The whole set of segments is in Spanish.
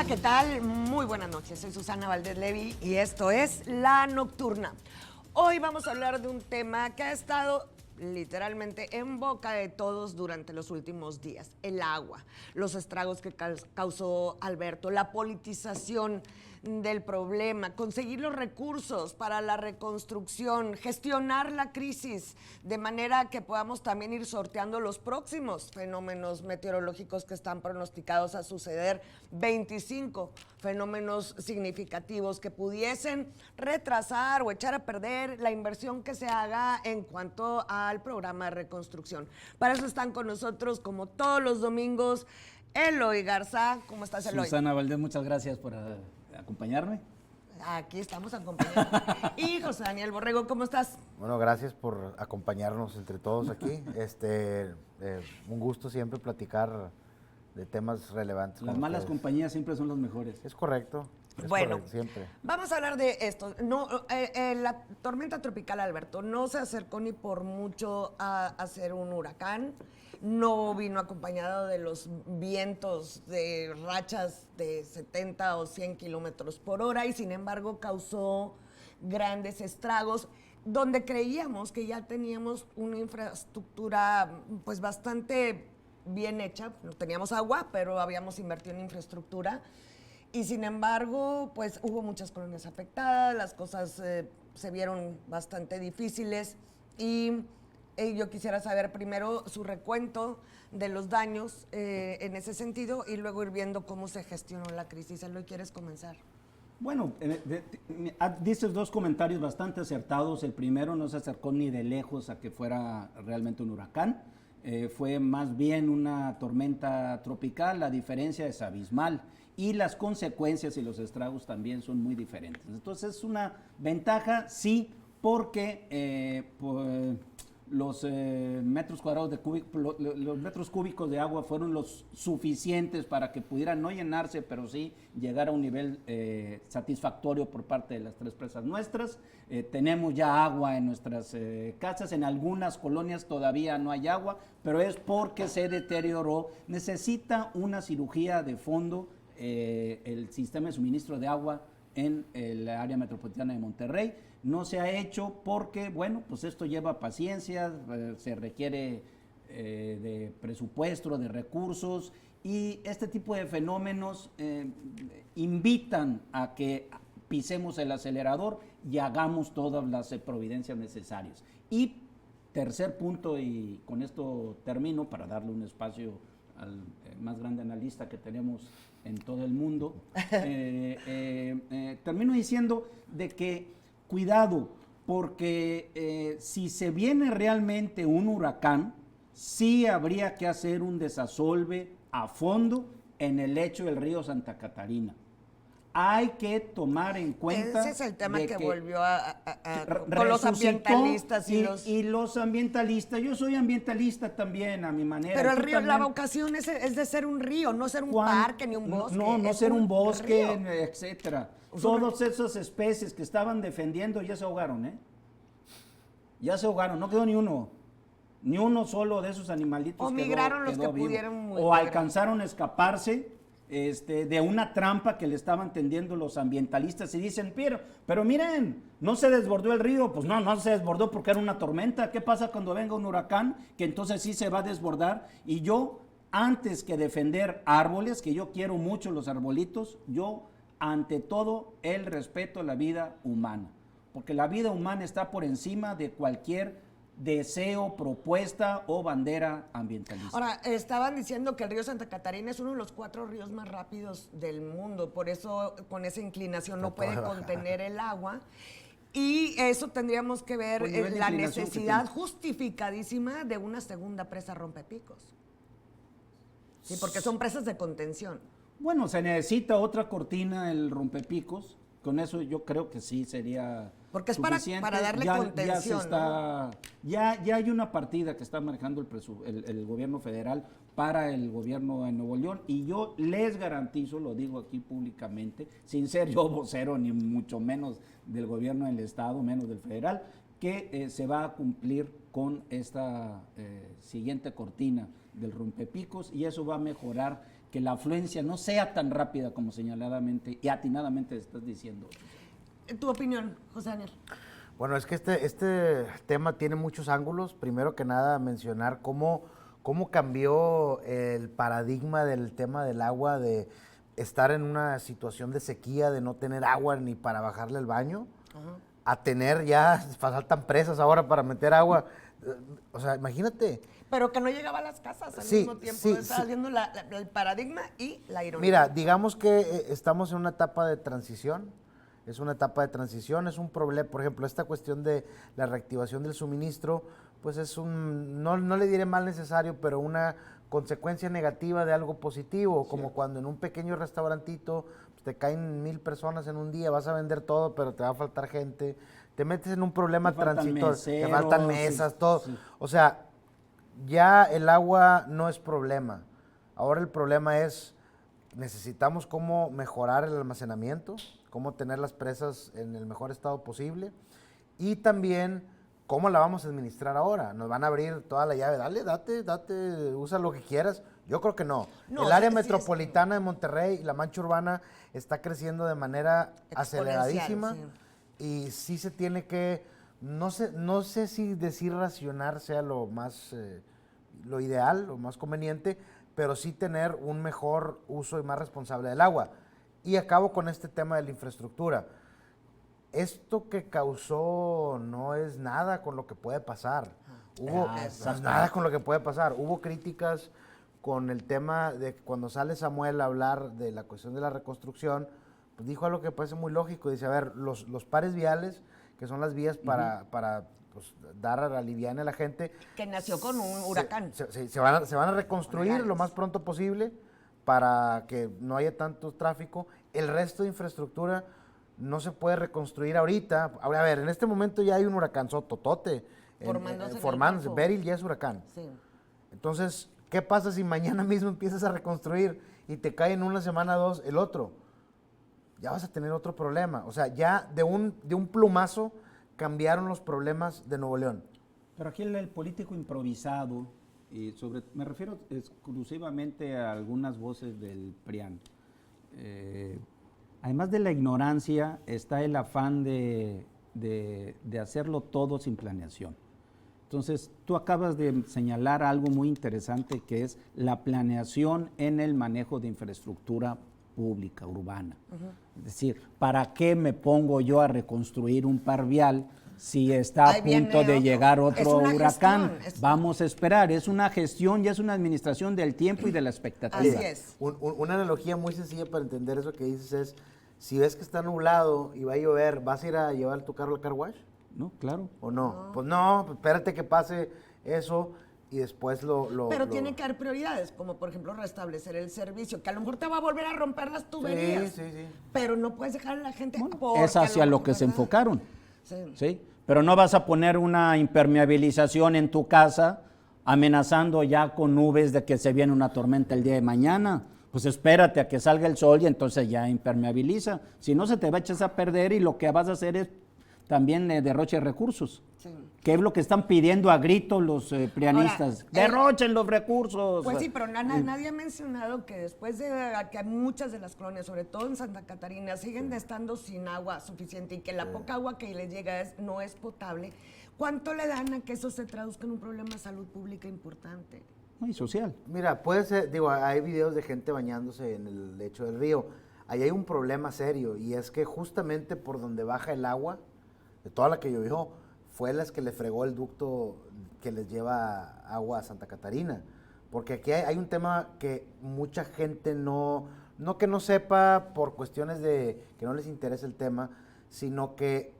Hola, ¿qué tal? Muy buenas noches. Soy Susana Valdés Levi y esto es La Nocturna. Hoy vamos a hablar de un tema que ha estado literalmente en boca de todos durante los últimos días: el agua, los estragos que causó Alberto, la politización del problema, conseguir los recursos para la reconstrucción, gestionar la crisis de manera que podamos también ir sorteando los próximos fenómenos meteorológicos que están pronosticados a suceder, 25 fenómenos significativos que pudiesen retrasar o echar a perder la inversión que se haga en cuanto al programa de reconstrucción. Para eso están con nosotros, como todos los domingos, Eloy Garza. ¿Cómo estás, Eloy? Susana Valdés, muchas gracias por acompañarme. Aquí estamos acompañando. Y José Daniel Borrego, ¿cómo estás? Bueno, gracias por acompañarnos entre todos aquí. Un gusto siempre platicar de temas relevantes. Las malas compañías siempre son las mejores. Es correcto. Bueno, correcto, siempre. Vamos a hablar de esto. No, la tormenta tropical Alberto no se acercó ni por mucho a ser un huracán. No vino acompañado de los vientos de rachas de 70 o 100 kilómetros por hora y sin embargo causó grandes estragos donde creíamos que ya teníamos una infraestructura pues bastante bien hecha. No teníamos agua, pero habíamos invertido en infraestructura. Y sin embargo, pues hubo muchas colonias afectadas, las cosas se vieron bastante difíciles y yo quisiera saber primero su recuento de los daños en ese sentido y luego ir viendo cómo se gestionó la crisis. Eloy, ¿quieres comenzar? Bueno, dices dos comentarios bastante acertados. El primero, no se acercó ni de lejos a que fuera realmente un huracán. Fue más bien una tormenta tropical. La diferencia es abismal y las consecuencias y los estragos también son muy diferentes. Entonces es una ventaja, sí, porque los metros cuadrados los metros cúbicos de agua fueron los suficientes para que pudieran no llenarse, pero sí llegar a un nivel satisfactorio por parte de las tres presas nuestras. Tenemos ya agua en nuestras casas, en algunas colonias todavía no hay agua, pero es porque se deterioró. Necesita una cirugía de fondo el sistema de suministro de agua en el área metropolitana de Monterrey. No se ha hecho porque, bueno, pues esto lleva paciencia, se requiere de presupuesto, de recursos, y este tipo de fenómenos invitan a que pisemos el acelerador y hagamos todas las providencias necesarias. Y tercer punto, y con esto termino para darle un espacio al más grande analista que tenemos en todo el mundo, termino diciendo de que cuidado, porque si se viene realmente un huracán, sí habría que hacer un desasolve a fondo en el lecho del río Santa Catarina. Hay que tomar en cuenta. Ese es el tema que volvió con los ambientalistas y los ambientalistas. Yo soy ambientalista también a mi manera. Pero el río, también, la vocación es de ser un río, no ser un parque ni un bosque. No ser un bosque, etcétera. Todas esas especies que estaban defendiendo ya se ahogaron, ¿eh? Ya se ahogaron, no quedó ni uno. Ni uno solo de esos animalitos. O migraron los que pudieron. O alcanzaron a escaparse de una trampa que le estaban tendiendo los ambientalistas y dicen, pero miren, no se desbordó el río. Pues no se desbordó porque era una tormenta. ¿Qué pasa cuando venga un huracán? Que entonces sí se va a desbordar. Y yo, antes que defender árboles, que yo quiero mucho los arbolitos, yo, ante todo, el respeto a la vida humana. Porque la vida humana está por encima de cualquier deseo, propuesta o bandera ambientalista. Ahora, estaban diciendo que el río Santa Catarina es uno de los 4 ríos más rápidos del mundo, por eso con esa inclinación no puede contener el agua. Y eso tendríamos que ver la necesidad justificadísima de una segunda presa rompepicos. Sí, porque son presas de contención. Bueno, se necesita otra cortina, el rompepicos. Con eso yo creo que sí sería porque es suficiente. para darle contención. Ya hay una partida que está manejando el gobierno federal para el gobierno de Nuevo León, y yo les garantizo, lo digo aquí públicamente, sin ser yo vocero ni mucho menos del gobierno del estado, menos del federal, que se va a cumplir con esta siguiente cortina del rompepicos, y eso va a mejorar que la afluencia no sea tan rápida como señaladamente y atinadamente estás diciendo. ¿Tu opinión, José Daniel? Bueno, es que este tema tiene muchos ángulos. Primero que nada, mencionar cómo cambió el paradigma del tema del agua, de estar en una situación de sequía, de no tener agua ni para bajarle el baño, a tener ya, faltan presas ahora para meter agua. O sea, imagínate. Pero que no llegaba a las casas al mismo tiempo. Estaba viendo el paradigma y la ironía. Mira, digamos que estamos en una etapa de transición. Es una etapa de transición, es un problema. Por ejemplo, esta cuestión de la reactivación del suministro, pues es no le diré mal necesario, pero una consecuencia negativa de algo positivo, sí. Como cuando en un pequeño restaurantito pues, te caen 1000 personas en un día, vas a vender todo, pero te va a faltar gente, te metes en un problema transitorio, te faltan mesas, sí, todo. Sí. O sea, ya el agua no es problema. Ahora el problema es, necesitamos cómo mejorar el almacenamiento, cómo tener las presas en el mejor estado posible y también cómo la vamos a administrar ahora. Nos van a abrir toda la llave, date, usa lo que quieras. Yo creo que no. El área metropolitana de Monterrey y la mancha urbana está creciendo de manera aceleradísima, sí. Y sí se tiene que, no sé si decir racionar sea lo más, lo ideal, lo más conveniente, pero sí tener un mejor uso y más responsable del agua. Y acabo con este tema de la infraestructura. Esto que causó no es nada con lo que puede pasar. No es nada con lo que puede pasar. Hubo críticas con el tema de cuando sale Samuel a hablar de la cuestión de la reconstrucción, pues dijo algo que parece muy lógico. Dice, a ver, los pares viales, que son las vías para pues, dar aliviane a la gente. Que nació con un huracán. Se van a reconstruir lo más pronto posible para que no haya tanto tráfico. El resto de infraestructura no se puede reconstruir ahorita. A ver, en este momento ya hay un huracán sototote formándose. Beryl ya es huracán. Sí. Entonces, ¿qué pasa si mañana mismo empiezas a reconstruir y te cae en una semana o dos el otro? Ya vas a tener otro problema. O sea, ya de un plumazo cambiaron los problemas de Nuevo León. Pero aquí el político improvisado, me refiero exclusivamente a algunas voces del PRIAN. Además de la ignorancia, está el afán de hacerlo todo sin planeación. Entonces, tú acabas de señalar algo muy interesante que es la planeación en el manejo de infraestructura pública, urbana. Es decir, ¿para qué me pongo yo a reconstruir un par vial si está a punto de llegar otro huracán? Vamos a esperar, es una gestión y es una administración del tiempo y de la expectativa. Así es. Una analogía muy sencilla para entender eso que dices es, si ves que está nublado y va a llover, ¿vas a ir a llevar tu carro al car wash? No, claro. ¿O no? Pues no, espérate que pase eso y después Pero tiene que haber prioridades, como por ejemplo restablecer el servicio, que a lo mejor te va a volver a romper las tuberías. Sí. Pero no puedes dejar a la gente... Es hacia lo que se enfocaron. Sí. Pero no vas a poner una impermeabilización en tu casa amenazando ya con nubes de que se viene una tormenta el día de mañana. Pues espérate a que salga el sol y entonces ya impermeabiliza. Si no, se te va a echar a perder y lo que vas a hacer es también derroche de recursos. Sí. Que es lo que están pidiendo a gritos los prianistas. Ahora, ¡derrochen los recursos! Pues sí, pero nadie ha mencionado que después de que muchas de las colonias, sobre todo en Santa Catarina, siguen estando sin agua suficiente y que la poca agua que les llega no es potable, ¿cuánto le dan a que eso se traduzca en un problema de salud pública importante? Y social. Mira, puede ser, hay videos de gente bañándose en el lecho del río. Ahí hay un problema serio y es que justamente por donde baja el agua, de toda la que llovió, fue las que le fregó el ducto que les lleva agua a Santa Catarina. Porque aquí hay un tema que mucha gente no que no sepa por cuestiones de que no les interesa el tema, sino que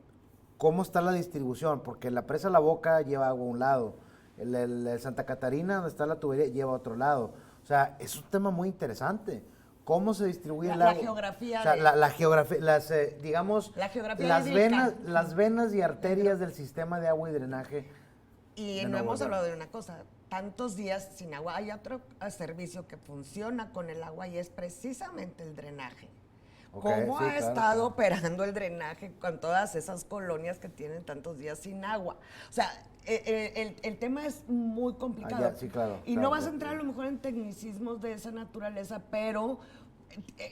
cómo está la distribución, porque la presa La Boca lleva agua a un lado, el Santa Catarina, donde está la tubería, lleva a otro lado. O sea, es un tema muy interesante. ¿Cómo se distribuye el agua? La geografía. O sea, la geografía, digamos, las venas y arterias del sistema de agua y drenaje. Y no hemos hablado de una cosa, tantos días sin agua. Hay otro servicio que funciona con el agua y es precisamente el drenaje. Ok, ¿Cómo sí, ha claro, estado claro. operando el drenaje con todas esas colonias que tienen tantos días sin agua? O sea, el tema es muy complicado. Ya, sí, claro, Y claro, no vas a ya, entrar ya. a lo mejor en tecnicismos de esa naturaleza, pero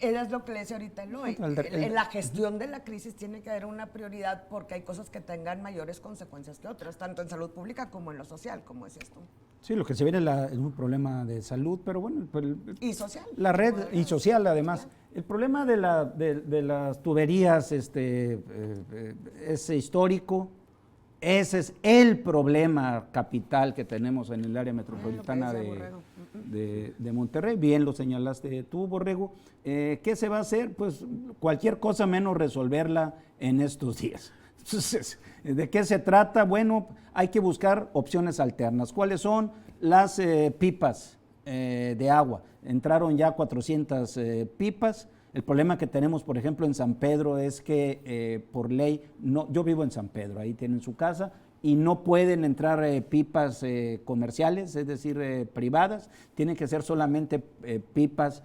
es lo que le decía ahorita Eloy. En la gestión de la crisis tiene que haber una prioridad porque hay cosas que tengan mayores consecuencias que otras, tanto en salud pública como en lo social, como decías tú. Sí, lo que se viene es un problema de salud, pero bueno, pues, Y social. la red Podría y ser. social además. Claro. El problema de las tuberías es histórico. Ese es el problema capital que tenemos en el área metropolitana decía Borrego. de Monterrey. Bien lo señalaste tú, Borrego. ¿Qué se va a hacer? Pues cualquier cosa menos resolverla en estos días. Entonces, ¿de qué se trata? Bueno, hay que buscar opciones alternas. ¿Cuáles son? Las pipas de agua. Entraron ya 400 pipas. El problema que tenemos, por ejemplo, en San Pedro es que por ley, no, yo vivo en San Pedro, ahí tienen su casa, y no pueden entrar pipas comerciales, es decir, privadas, tienen que ser solamente pipas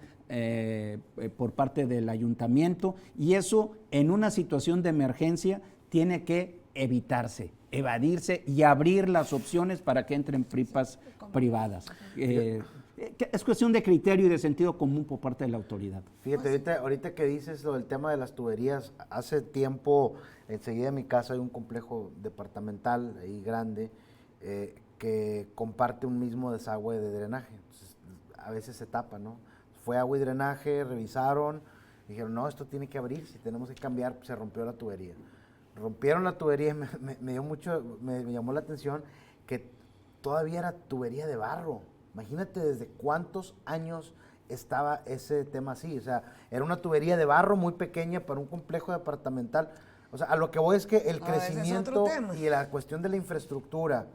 por parte del ayuntamiento, y eso en una situación de emergencia tiene que evitarse, evadirse y abrir las opciones para que entren pipas privadas. Es cuestión de criterio y de sentido común por parte de la autoridad. Fíjate, ahorita que dices lo del tema de las tuberías, hace tiempo, enseguida de mi casa hay un complejo departamental ahí grande que comparte un mismo desagüe de drenaje. Entonces, a veces se tapa, ¿no? Fue agua y drenaje, revisaron, dijeron, no, esto tiene que abrir, si tenemos que cambiar, se rompió la tubería. Rompieron la tubería y me llamó la atención que todavía era tubería de barro. Imagínate desde cuántos años estaba ese tema así. O sea, era una tubería de barro muy pequeña para un complejo departamental. O sea, a lo que voy es que el crecimiento y la cuestión de la infraestructura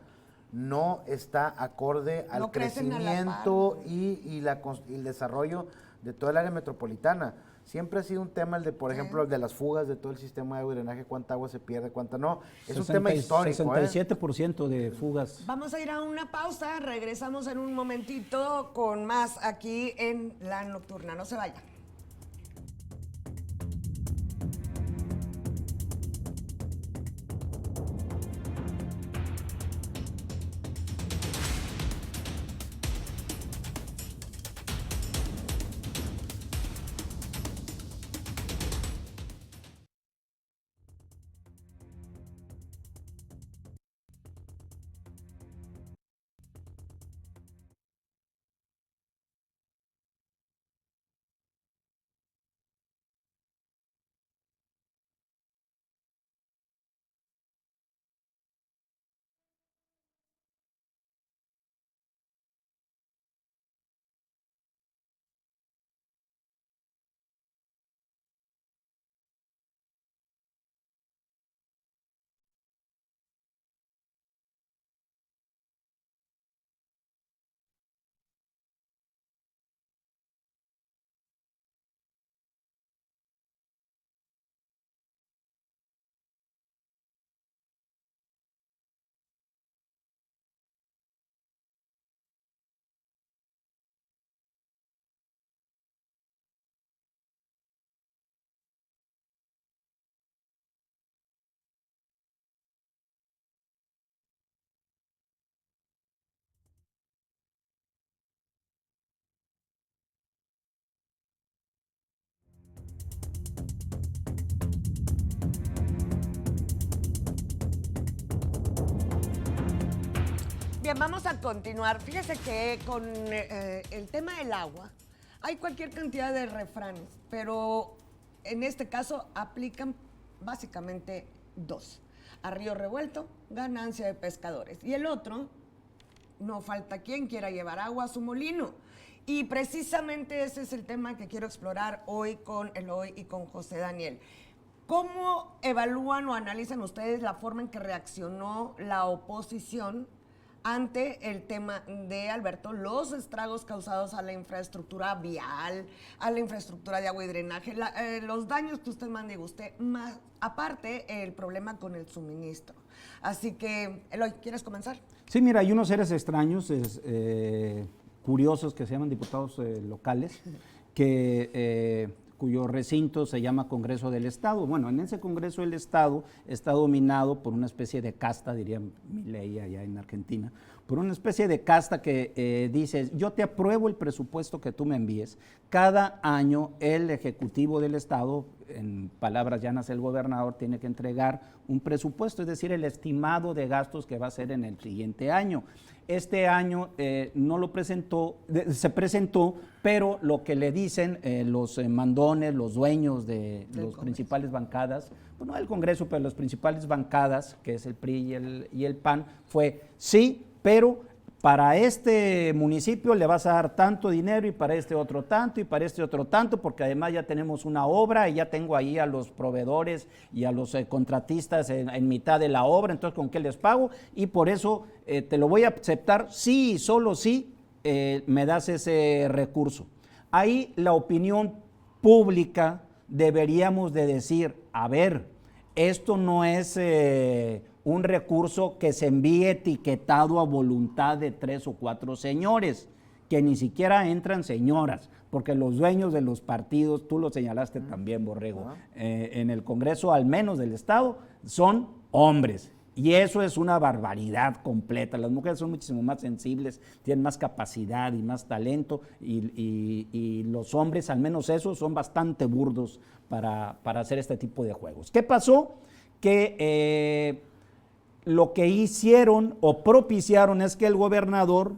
no está acorde al crecimiento y el desarrollo de toda el área metropolitana. Siempre ha sido un tema el de, por ejemplo, el de las fugas de todo el sistema de agua y drenaje, cuánta agua se pierde, cuánta no. Es un tema histórico. 67% de fugas. Vamos a ir a una pausa, regresamos en un momentito con más aquí en La Nocturna. No se vayan. Bien, vamos a continuar. Fíjese que con el tema del agua hay cualquier cantidad de refranes, pero en este caso aplican básicamente dos. A río revuelto, ganancia de pescadores. Y el otro, no falta quien quiera llevar agua a su molino. Y precisamente ese es el tema que quiero explorar hoy con Eloy y con José Daniel. ¿Cómo evalúan o analizan ustedes la forma en que reaccionó la oposición ante el tema de Alberto, los estragos causados a la infraestructura vial, a la infraestructura de agua y drenaje, los daños que usted mande y usted, más aparte el problema con el suministro? Así que, Eloy, ¿quieres comenzar? Sí, mira, hay unos seres extraños, curiosos, que se llaman diputados locales, que cuyo recinto se llama Congreso del Estado. Bueno, en ese Congreso del Estado está dominado por una especie de casta, diría Milei allá en Argentina, por una especie de casta que dice, yo te apruebo el presupuesto que tú me envíes. Cada año el Ejecutivo del Estado, en palabras llanas el gobernador, tiene que entregar un presupuesto, es decir, el estimado de gastos que va a ser en el siguiente año. Este año no lo presentó, se presentó, pero lo que le dicen los mandones, los dueños de las principales bancadas, pues no del Congreso, pero las principales bancadas, que es el PRI y el PAN, fue sí, pero para este municipio le vas a dar tanto dinero y para este otro tanto y para este otro tanto, porque además ya tenemos una obra y ya tengo ahí a los proveedores y a los contratistas en mitad de la obra, entonces ¿con qué les pago? Y por eso te lo voy a aceptar, sí y solo sí me das ese recurso. Ahí la opinión pública deberíamos de decir, a ver, esto no es un recurso que se envíe etiquetado a voluntad de 3 o 4 señores, que ni siquiera entran señoras, porque los dueños de los partidos, tú lo señalaste también, Borrego, en el Congreso, al menos del Estado, son hombres. Y eso es una barbaridad completa. Las mujeres son muchísimo más sensibles, tienen más capacidad y más talento, y los hombres, al menos esos, son bastante burdos para hacer este tipo de juegos. ¿Qué pasó? Que lo que hicieron o propiciaron es que el gobernador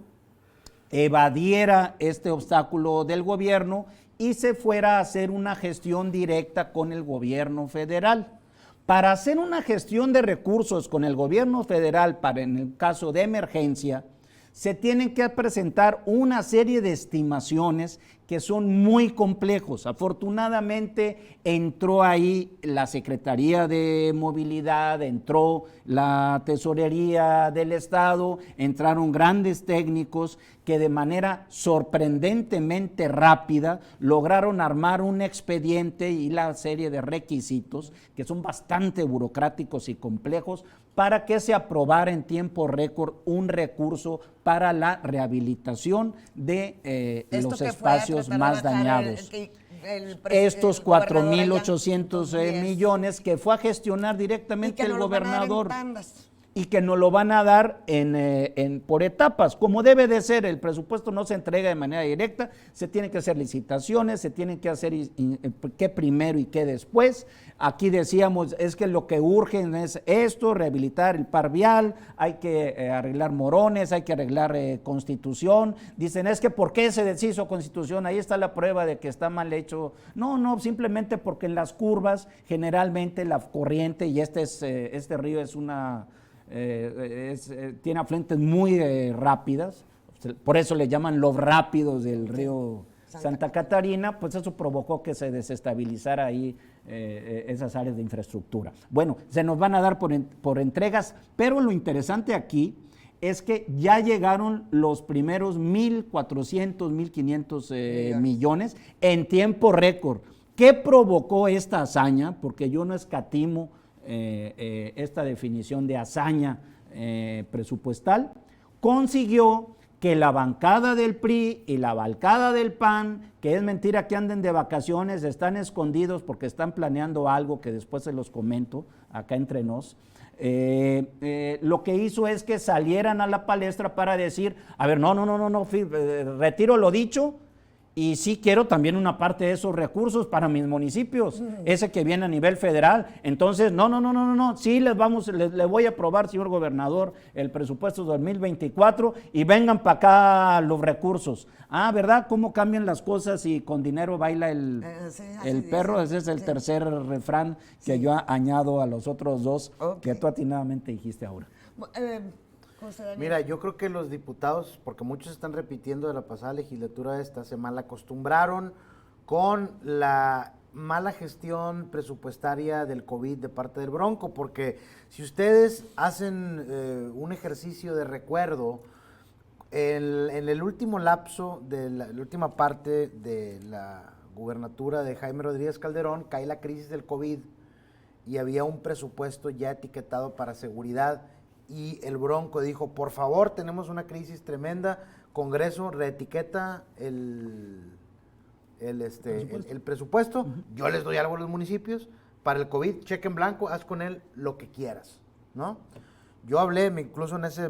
evadiera este obstáculo del gobierno y se fuera a hacer una gestión directa con el gobierno federal. Para hacer una gestión de recursos con el gobierno federal, para en el caso de emergencia, se tienen que presentar una serie de estimaciones que son muy complejos. Afortunadamente entró ahí la Secretaría de Movilidad, entró la Tesorería del Estado, entraron grandes técnicos que de manera sorprendentemente rápida lograron armar un expediente y la serie de requisitos que son bastante burocráticos y complejos para que se aprobara en tiempo récord un recurso para la rehabilitación de los espacios más dañados. Estos 4.800 millones que fue a gestionar directamente el gobernador y que nos lo van a dar por etapas, como debe de ser. El presupuesto no se entrega de manera directa, se tienen que hacer licitaciones, se tienen que hacer qué primero y qué después. Aquí decíamos, es que lo que urgen es esto, rehabilitar el par vial, hay que arreglar morones, hay que arreglar Constitución. Dicen, es que ¿por qué se deshizo Constitución? Ahí está la prueba de que está mal hecho. No, simplemente porque en las curvas generalmente la corriente, y este río es tiene afluentes muy rápidas, por eso le llaman los rápidos del río Santa Catarina, pues eso provocó que se desestabilizara ahí esas áreas de infraestructura. Bueno, se nos van a dar por entregas, pero lo interesante aquí es que ya llegaron los primeros 1.400, 1.500 millones en tiempo récord. ¿Qué provocó esta hazaña? Porque yo no escatimo esta definición de hazaña presupuestal. Consiguió que la bancada del PRI y la bancada del PAN, que es mentira que anden de vacaciones, están escondidos porque están planeando algo que después se los comento acá entre nos, lo que hizo es que salieran a la palestra para decir, a ver, no, retiro lo dicho, y sí quiero también una parte de esos recursos para mis municipios, ese que viene a nivel federal. Entonces, no, sí le voy a aprobar, señor gobernador, el presupuesto 2024 y vengan para acá los recursos. Ah, ¿verdad? ¿Cómo cambian las cosas y con dinero baila el perro? Ese es el tercer refrán que yo añado a los otros dos que tú atinadamente dijiste ahora. Mira, yo creo que los diputados, porque muchos están repitiendo de la pasada legislatura esta, se mal acostumbraron con la mala gestión presupuestaria del COVID de parte del Bronco, porque si ustedes hacen un ejercicio de recuerdo, en el último lapso, de la última parte de la gubernatura de Jaime Rodríguez Calderón, cae la crisis del COVID y había un presupuesto ya etiquetado para seguridad. Y el Bronco dijo, por favor, tenemos una crisis tremenda, Congreso, reetiqueta el presupuesto, yo les doy algo a los municipios, para el COVID, cheque en blanco, haz con él lo que quieras, ¿no? Yo hablé incluso en ese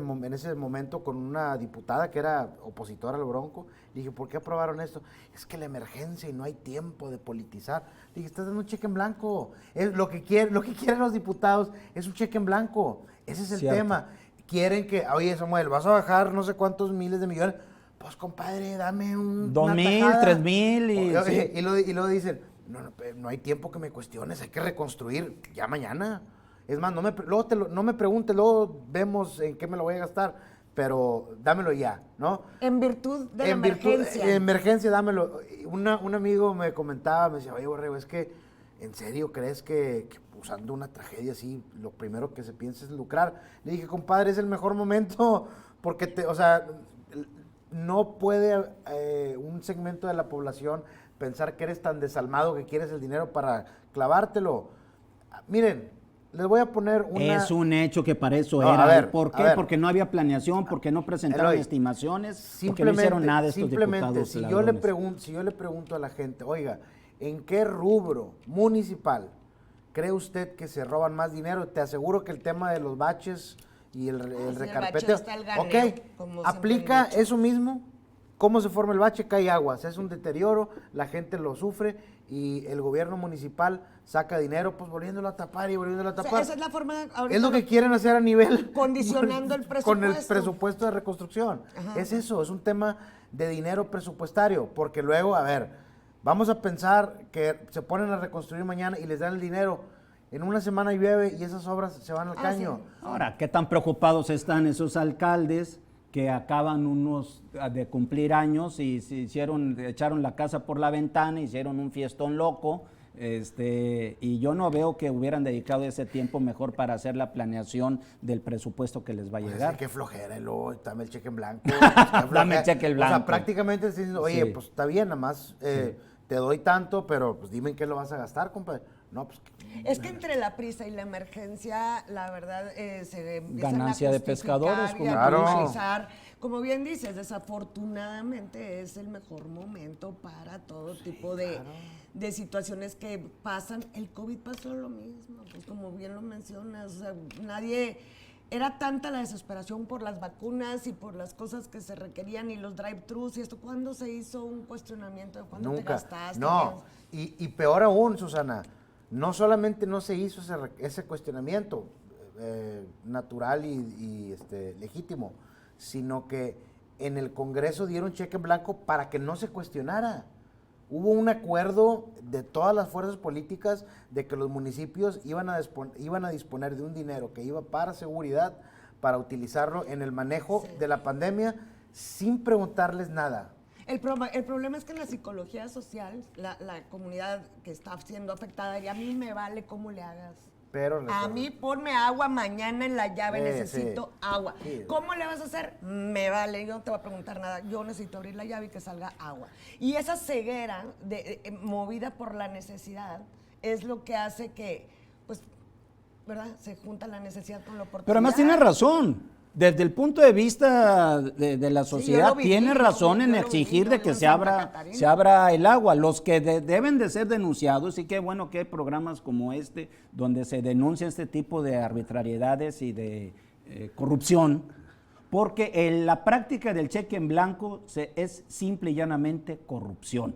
momento con una diputada que era opositora al Bronco. Le dije, ¿por qué aprobaron esto? Es que la emergencia y no hay tiempo de politizar. Le dije, estás dando un cheque en blanco. Es lo que quieren los diputados es un cheque en blanco. Ese es el tema. Quieren que, oye Samuel, vas a bajar no sé cuántos miles de millones. Pues compadre, dame un 2,000, 3,000 y luego dicen, no hay tiempo que me cuestiones, hay que reconstruir ya mañana. Es más, no me preguntes, luego vemos en qué me lo voy a gastar, pero dámelo ya, ¿no? En virtud de la emergencia. En emergencia, dámelo. Un amigo me comentaba, me decía, oye, Borrego, es que, ¿en serio crees que usando una tragedia así, lo primero que se piensa es lucrar? Le dije, compadre, es el mejor momento, porque, no puede un segmento de la población pensar que eres tan desalmado que quieres el dinero para clavártelo. Miren, les voy a poner una... Es un hecho que para eso No, era. a ver, ¿Por qué? a ver. Porque no había planeación, porque no presentaron Eloy, estimaciones, porque no hicieron nada estos diputados si ladrones. yo le pregunto a la gente, oiga, ¿en qué rubro municipal cree usted que se roban más dinero? Te aseguro que el tema de los baches y el recarpeteo. Ok, aplica eso mismo. ¿Cómo se forma el bache? Cae agua, se hace un deterioro, la gente lo sufre y el gobierno municipal saca dinero, pues volviéndolo a tapar y volviéndolo a tapar. O sea, esa es la forma ahorita. Es lo que quieren hacer a nivel... Condicionando el presupuesto. Con el presupuesto de reconstrucción. Ajá. Es eso, es un tema de dinero presupuestario, porque luego, a ver, vamos a pensar que se ponen a reconstruir mañana y les dan el dinero. En una semana llueve y esas obras se van al caño. Sí. Ahora, ¿qué tan preocupados están esos alcaldes que acaban unos de cumplir años y echaron la casa por la ventana, hicieron un fiestón loco? Y yo no veo que hubieran dedicado ese tiempo mejor para hacer la planeación del presupuesto que les va a llegar. Pues qué flojera, dame el cheque en blanco. Dame el cheque en blanco. O sea, prácticamente estoy diciendo, oye, Sí. pues está bien, nada más te doy tanto, pero pues dime en qué lo vas a gastar, compadre. No, pues... Es que entre la prisa y la emergencia, la verdad, se empiezan Ganancia a de justificar pescadores, y como a tú dices. politizar. Como bien dices, desafortunadamente es el mejor momento para todo tipo de situaciones que pasan. El COVID pasó lo mismo, pues como bien lo mencionas, o sea, era tanta la desesperación por las vacunas y por las cosas que se requerían y los drive-thrus y esto. ¿Cuándo se hizo un cuestionamiento de cuándo te gastaste? No, y peor aún, Susana, no solamente no se hizo ese cuestionamiento natural y legítimo, sino que en el Congreso dieron cheque en blanco para que no se cuestionara. Hubo un acuerdo de todas las fuerzas políticas de que los municipios iban a disponer de un dinero que iba para seguridad, para utilizarlo en el manejo de la pandemia sin preguntarles nada. El problema es que en la psicología social, la comunidad que está siendo afectada, y a mí me vale cómo le hagas. Pero A mí ponme agua mañana en la llave, necesito agua. Sí. ¿Cómo le vas a hacer? Me vale, yo no te voy a preguntar nada. Yo necesito abrir la llave y que salga agua. Y esa ceguera movida por la necesidad es lo que hace que, pues, ¿verdad? Se junta la necesidad con la oportunidad. Pero además tiene razón. Desde el punto de vista de la sociedad, tiene razón en exigir de que se abra el agua. Los que deben de ser denunciados, y qué bueno que hay programas como este, donde se denuncia este tipo de arbitrariedades y de corrupción, porque la práctica del cheque en blanco es simple y llanamente corrupción.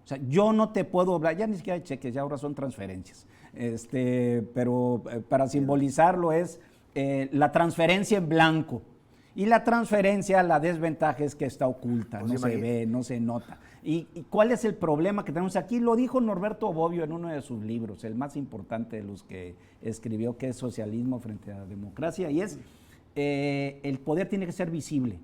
O sea, yo no te puedo hablar, ya ni siquiera hay cheques, ya ahora son transferencias. Pero para simbolizarlo es la transferencia en blanco. Y la transferencia, la desventaja es que está oculta, Pues no se ve, no se nota. ¿Y cuál es el problema que tenemos aquí? Lo dijo Norberto Bobbio en uno de sus libros, el más importante de los que escribió, que es Socialismo frente a la Democracia, y es el poder tiene que ser visible,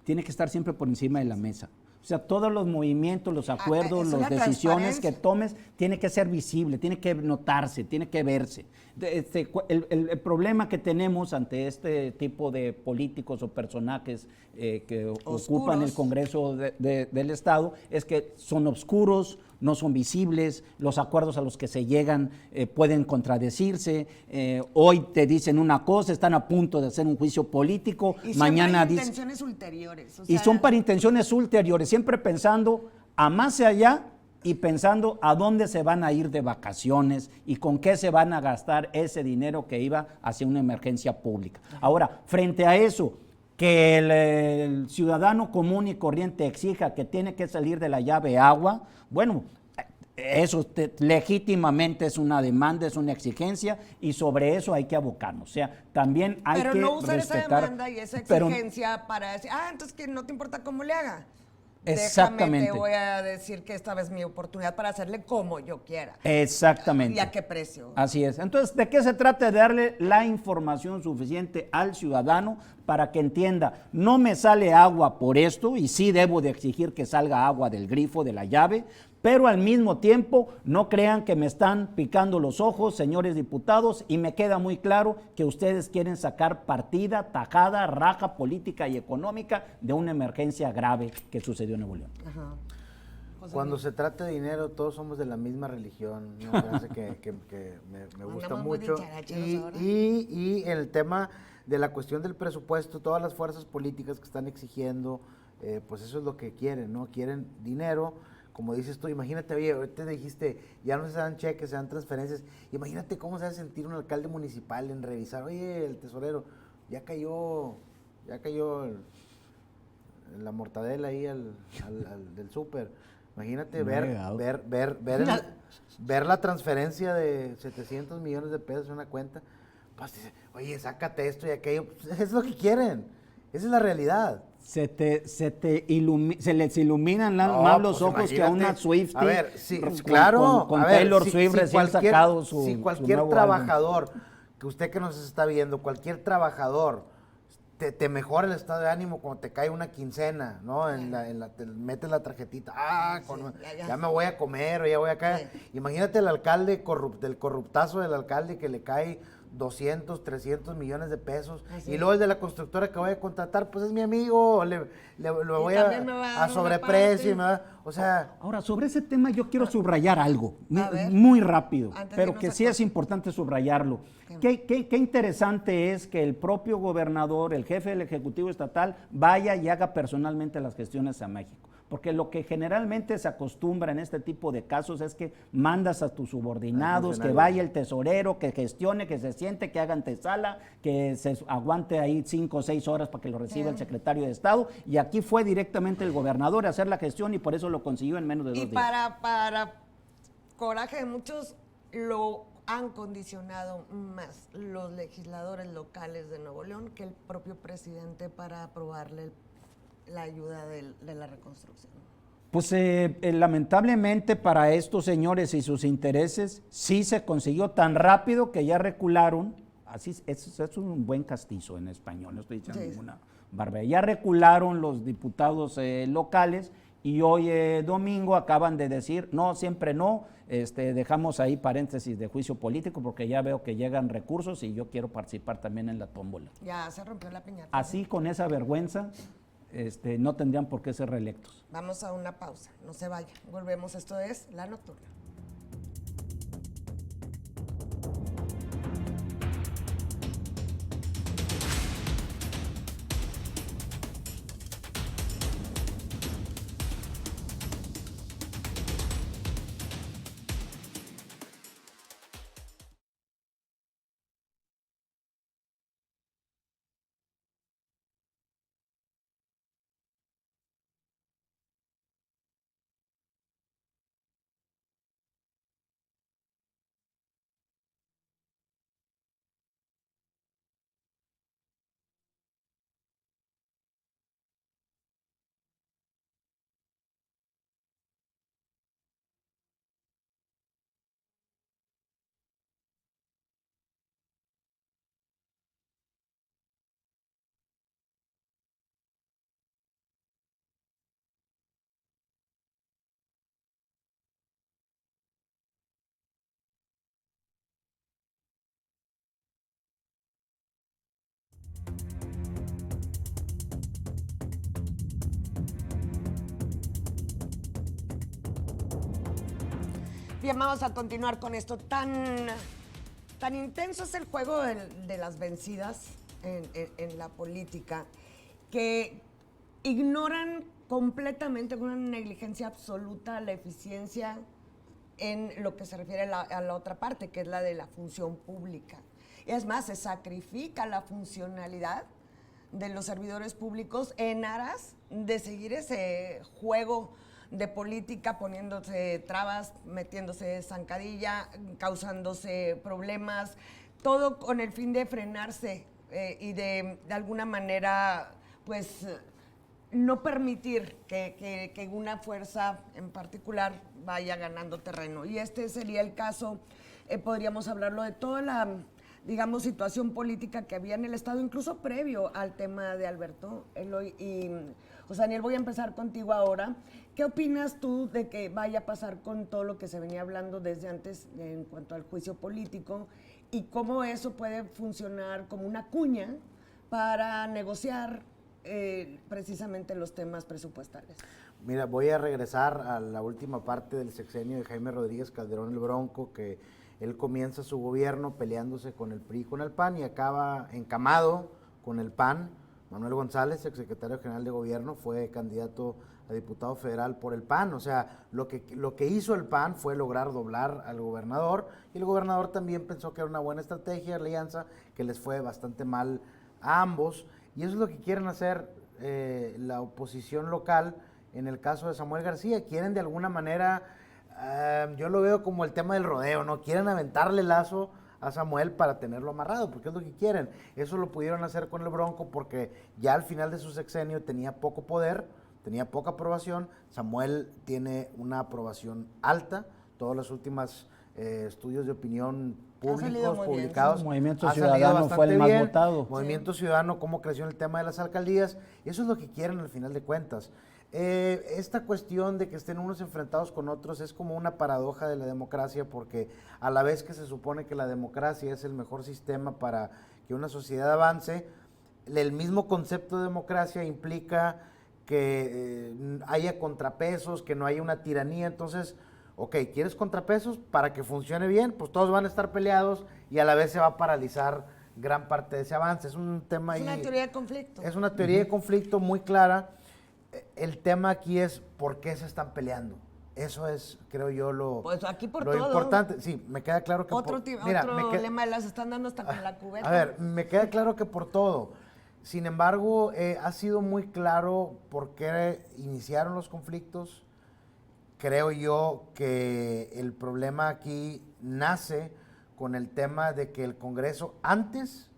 tiene que estar siempre por encima de la mesa. O sea, todos los movimientos, los acuerdos, las decisiones que tomes, tiene que ser visible, tiene que notarse, tiene que verse. El problema que tenemos ante este tipo de políticos o personajes que ocupan el Congreso del Estado es que son oscuros, no son visibles, los acuerdos a los que se llegan pueden contradecirse, hoy te dicen una cosa, están a punto de hacer un juicio político, y mañana intenciones ulteriores. y son para intenciones ulteriores, siempre pensando a más allá y pensando a dónde se van a ir de vacaciones y con qué se van a gastar ese dinero que iba hacia una emergencia pública. Ahora, frente a eso, que el ciudadano común y corriente exija que tiene que salir de la llave agua, bueno, eso legítimamente es una demanda, es una exigencia y sobre eso hay que abocarnos. O sea, también hay que Pero no usar esa respetar, demanda y esa exigencia para decir, entonces que no te importa cómo le haga. Exactamente. Déjame, te voy a decir que esta vez es mi oportunidad para hacerle como yo quiera. Exactamente. ¿Y a qué precio? Así es. Entonces, ¿de qué se trata? De darle la información suficiente al ciudadano para que entienda, no me sale agua por esto y sí debo de exigir que salga agua del grifo, de la llave, pero al mismo tiempo no crean que me están picando los ojos, señores diputados, y me queda muy claro que ustedes quieren sacar partida, tajada, raja política y económica de una emergencia grave que sucedió en Nuevo León. Ajá. Cuando se trata de dinero, todos somos de la misma religión. Una frase que me gusta Andamos muy mucho. dicharacheros ahora. Y el tema de la cuestión del presupuesto, todas las fuerzas políticas que están exigiendo, pues eso es lo que quieren, ¿no? Quieren dinero. Como dices tú, imagínate, oye, ahorita dijiste, ya no se dan cheques, se dan transferencias. Imagínate cómo se va a sentir un alcalde municipal en revisar, oye, el tesorero, ya cayó la mortadela ahí del súper. Imagínate ver la transferencia de 700 millones de pesos en una cuenta. Pues dice, oye, sácate esto y aquello. Pues, es lo que quieren. Esa es la realidad. Se les iluminan más los pues ojos que a una Swiftie. A ver, sí, claro. Con Taylor Swift recién sacado su Si cualquier nuevo trabajador, que usted que nos está viendo, cualquier trabajador, te mejora el estado de ánimo cuando te cae una quincena, ¿no? Te metes la tarjetita, ya me voy a comer o ya voy a caer. Sí. Imagínate el alcalde, el corruptazo del alcalde que le cae 200, 300 millones de pesos. Así y luego el de la constructora que voy a contratar, pues es mi amigo, le voy a sobreprecio. Y me va, o sea... Ahora, sobre ese tema yo quiero subrayar algo, muy rápido, pero que sí es importante subrayarlo. Qué interesante es que el propio gobernador, el jefe del Ejecutivo Estatal, vaya y haga personalmente las gestiones a México. Porque lo que generalmente se acostumbra en este tipo de casos es que mandas a tus subordinados, que vaya el tesorero, que gestione, que se siente, que haga antesala, que se aguante ahí 5 o 6 horas para que lo reciba el secretario de Estado. Y aquí fue directamente el gobernador a hacer la gestión y por eso lo consiguió en menos de 2 días. Y para coraje de muchos, lo han condicionado más los legisladores locales de Nuevo León que el propio presidente para aprobarle la ayuda de la reconstrucción. Pues lamentablemente para estos señores y sus intereses sí se consiguió tan rápido que ya recularon, así es un buen castizo en español, no estoy diciendo ninguna barbaridad, ya recularon los diputados locales y hoy domingo acaban de decir, no, siempre no, dejamos ahí paréntesis de juicio político porque ya veo que llegan recursos y yo quiero participar también en la tómbola. Ya se rompió la piñata. Así con esa vergüenza. No tendrían por qué ser reelectos. Vamos a una pausa, no se vaya. Volvemos, esto es La Nocturna. Bien, vamos a continuar con esto. Tan intenso es el juego de las vencidas en la política que ignoran completamente con una negligencia absoluta a la eficiencia en lo que se refiere a la otra parte, que es la de la función pública. Y es más, se sacrifica la funcionalidad de los servidores públicos en aras de seguir ese juego de política, poniéndose trabas, metiéndose zancadilla, causándose problemas, todo con el fin de frenarse y de alguna manera, pues, no permitir que una fuerza en particular vaya ganando terreno. Y este sería el caso, podríamos hablarlo de toda la, digamos, situación política que había en el Estado, incluso previo al tema de Alberto Eloy. Y, José Daniel, voy a empezar contigo ahora. ¿Qué opinas tú de que vaya a pasar con todo lo que se venía hablando desde antes en cuanto al juicio político y cómo eso puede funcionar como una cuña para negociar precisamente los temas presupuestales? Mira, voy a regresar a la última parte del sexenio de Jaime Rodríguez Calderón el Bronco, que él comienza su gobierno peleándose con el PRI y con el PAN y acaba encamado con el PAN. Manuel González, exsecretario general de gobierno, fue candidato a diputado federal por el PAN. O sea, lo que hizo el PAN fue lograr doblar al gobernador, y el gobernador también pensó que era una buena estrategia, alianza, que les fue bastante mal a ambos. Y eso es lo que quieren hacer la oposición local en el caso de Samuel García. Quieren de alguna manera, yo lo veo como el tema del rodeo, ¿no? Quieren aventarle el lazo a Samuel para tenerlo amarrado, porque es lo que quieren. Eso lo pudieron hacer con el Bronco porque ya al final de su sexenio tenía poco poder, tenía poca aprobación. Samuel tiene una aprobación alta. Todos los últimos estudios de opinión públicos publicados. El Movimiento Ciudadano fue el más votado. Movimiento Ciudadano, cómo creció en el tema de las alcaldías. Eso es lo que quieren al final de cuentas. Esta cuestión de que estén unos enfrentados con otros es como una paradoja de la democracia, porque a la vez que se supone que la democracia es el mejor sistema para que una sociedad avance, el mismo concepto de democracia implica que haya contrapesos, que no haya una tiranía. Entonces, ok, ¿quieres contrapesos? Para que funcione bien, pues todos van a estar peleados y a la vez se va a paralizar gran parte de ese avance. Es un tema Es una teoría de conflicto. Es una teoría de conflicto muy clara. El tema aquí es por qué se están peleando. Eso es, creo yo, lo, pues aquí por lo todo. Importante. Sí, me queda claro que otro lema las están dando hasta con la cubeta. A ver, me queda claro que por todo. Sin embargo, ha sido muy claro por qué iniciaron los conflictos. Creo yo que el problema aquí nace con el tema de que el Congreso antes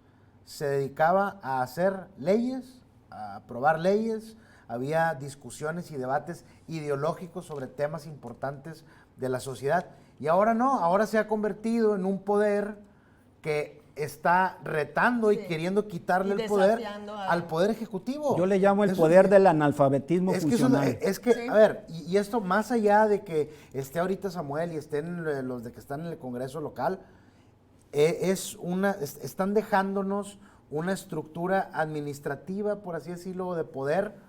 se dedicaba a hacer leyes, a aprobar leyes. Había discusiones y debates ideológicos sobre temas importantes de la sociedad. Y ahora no, ahora se ha convertido en un poder que está retando y queriendo quitarle el poder al Poder Ejecutivo. Yo le llamo el poder del analfabetismo funcional. A ver, y esto más allá de que esté ahorita Samuel y estén los de que están en el Congreso local, están dejándonos una estructura administrativa, por así decirlo, de poder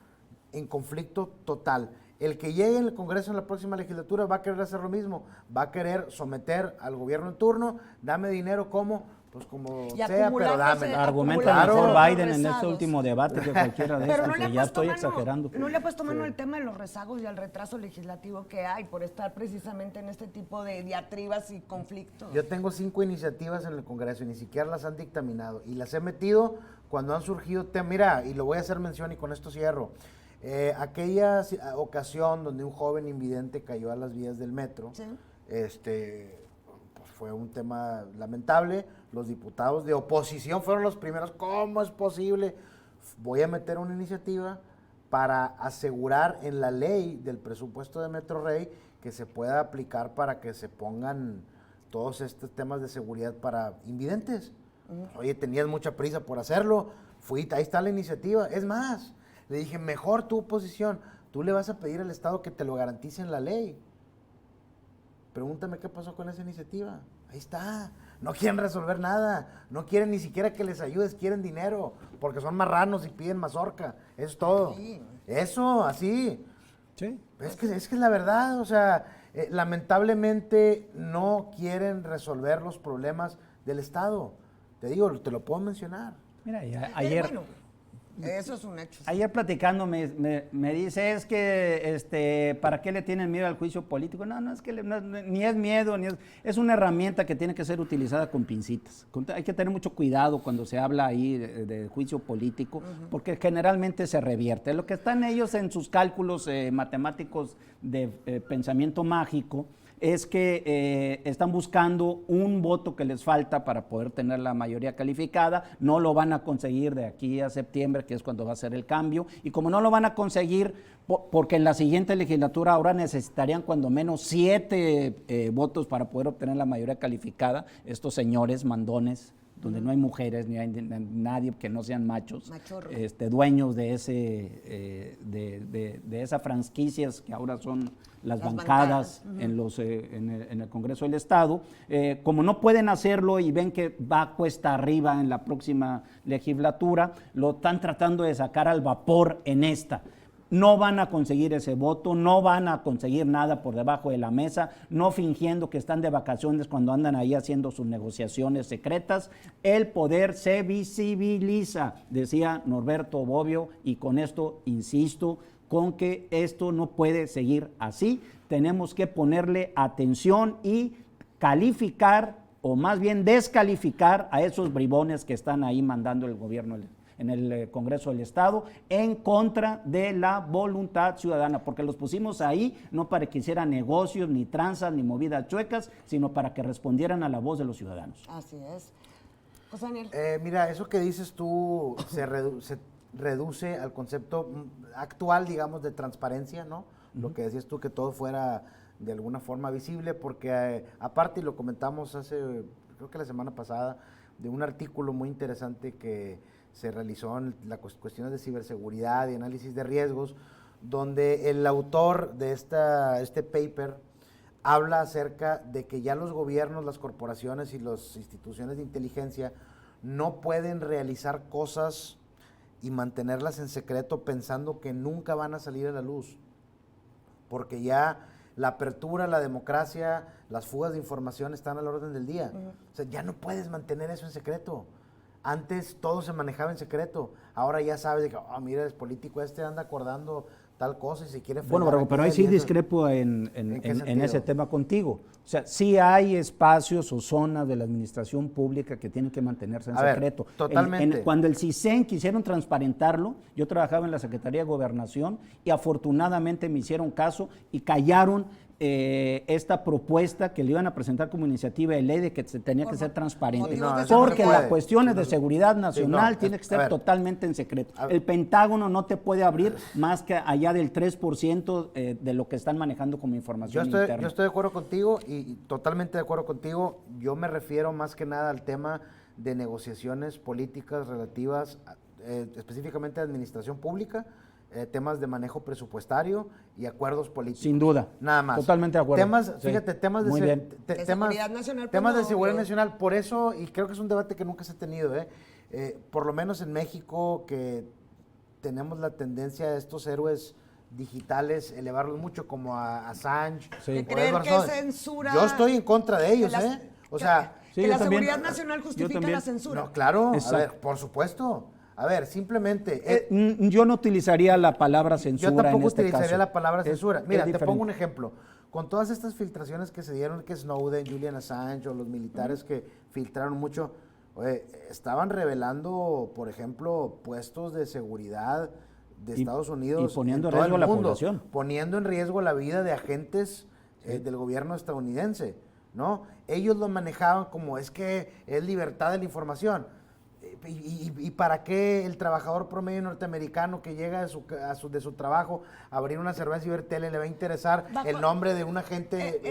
en conflicto total. El que llegue en el Congreso en la próxima legislatura va a querer hacer lo mismo, va a querer someter al gobierno en turno, dame dinero, ¿cómo? Pues como sea, pero dame. Argumenta mejor Biden en este último debate que cualquiera de estos, que ya estoy exagerando. No le ha puesto mano al tema de los rezagos y al retraso legislativo que hay por estar precisamente en este tipo de diatribas y conflictos. Yo tengo 5 iniciativas en el Congreso y ni siquiera las han dictaminado, y las he metido cuando han surgido temas. Mira, y lo voy a hacer mención y con esto cierro. Aquella ocasión donde un joven invidente cayó a las vías del metro, ¿sí? Pues fue un tema lamentable. Los diputados de oposición fueron los primeros. ¿Cómo es posible? Voy a meter una iniciativa para asegurar en la ley del presupuesto de Metro Rey que se pueda aplicar para que se pongan todos estos temas de seguridad para invidentes. Oye, tenías mucha prisa por hacerlo, ahí está la iniciativa. Es más, le dije, mejor tu oposición, tú le vas a pedir al Estado que te lo garantice en la ley. Pregúntame qué pasó con esa iniciativa. Ahí está. No quieren resolver nada, no quieren ni siquiera que les ayudes, quieren dinero, porque son marranos y piden mazorca. Eso es todo. Sí. Eso, así. Sí. Es que es la verdad, o sea, lamentablemente no quieren resolver los problemas del Estado. Te digo, te lo puedo mencionar. Mira, ayer... Eso es un hecho. Ayer platicando me dice, es que, ¿para qué le tienen miedo al juicio político? No, es que ni es miedo, es una herramienta que tiene que ser utilizada con pincitas. Hay que tener mucho cuidado cuando se habla ahí de juicio político, porque generalmente se revierte. Lo que están ellos en sus cálculos matemáticos de pensamiento mágico, es que están buscando un voto que les falta para poder tener la mayoría calificada. No lo van a conseguir de aquí a septiembre, que es cuando va a ser el cambio, y como no lo van a conseguir, porque en la siguiente legislatura ahora necesitarían cuando menos 7 votos para poder obtener la mayoría calificada, estos señores mandones, donde no hay mujeres ni hay nadie que no sean machos, dueños de de esas franquicias que ahora son las bancadas en el Congreso del Estado. Como no pueden hacerlo y ven que va cuesta arriba en la próxima legislatura, lo están tratando de sacar al vapor en esta. No van a conseguir ese voto, no van a conseguir nada por debajo de la mesa, no fingiendo que están de vacaciones cuando andan ahí haciendo sus negociaciones secretas. El poder se visibiliza, decía Norberto Bobbio, y con esto insisto, con que esto no puede seguir así. Tenemos que ponerle atención y calificar, o más bien descalificar a esos bribones que están ahí mandando el gobierno en el Congreso del Estado, en contra de la voluntad ciudadana, porque los pusimos ahí no para que hicieran negocios, ni tranzas, ni movidas chuecas, sino para que respondieran a la voz de los ciudadanos. Así es. José Daniel. Mira, eso que dices tú se reduce al concepto actual, digamos, de transparencia, ¿no? Lo que decías tú, que todo fuera de alguna forma visible, porque aparte, y lo comentamos creo que la semana pasada, de un artículo muy interesante que se realizó en las cuestiones de ciberseguridad y análisis de riesgos, donde el autor de este paper habla acerca de que ya los gobiernos, las corporaciones y las instituciones de inteligencia no pueden realizar cosas y mantenerlas en secreto pensando que nunca van a salir a la luz, porque ya la apertura, la democracia, las fugas de información están a la orden del día. O sea, ya no puedes mantener eso en secreto. Antes todo se manejaba en secreto, ahora ya sabes de que, mira, es político, anda acordando tal cosa y si quiere fregar. Bueno, pero ahí sí discrepo en ese tema contigo. O sea, sí hay espacios o zonas de la administración pública que tienen que mantenerse en secreto. Totalmente. Cuando el CISEN quisieron transparentarlo, yo trabajaba en la Secretaría de Gobernación y afortunadamente me hicieron caso y callaron esta propuesta que le iban a presentar como iniciativa de ley de que se tenía que ser transparente, porque las cuestiones de seguridad nacional tienen que ser totalmente en secreto. El Pentágono no te puede abrir más que allá del 3% de lo que están manejando como información interna. Yo estoy de acuerdo contigo y totalmente de acuerdo contigo. Yo me refiero más que nada al tema de negociaciones políticas relativas específicamente a administración pública, temas de manejo presupuestario y acuerdos políticos. Sin duda. Nada más. Totalmente de acuerdo. Temas de seguridad nacional. Temas de seguridad nacional, por eso, y creo que es un debate que nunca se ha tenido, por lo menos en México, que tenemos la tendencia a estos héroes digitales, elevarlos mucho como a Assange. Sí. Creer que censura. Yo estoy en contra de ellos, O sea, que la seguridad nacional justifica la censura. No, claro, a ver, por supuesto. A ver, simplemente... yo no utilizaría la palabra censura en este caso. Yo tampoco utilizaría la palabra censura. Mira, te pongo un ejemplo. Con todas estas filtraciones que se dieron, que Snowden, Julian Assange o los militares que filtraron mucho, estaban revelando, por ejemplo, puestos de seguridad de Estados Unidos y poniendo en riesgo a la población. Poniendo en riesgo la vida de agentes del gobierno estadounidense, ¿no? Ellos lo manejaban como es que es libertad de la información. ¿Y para qué el trabajador promedio norteamericano que llega de su trabajo a abrir una cerveza y ver tele le va a interesar el nombre de un agente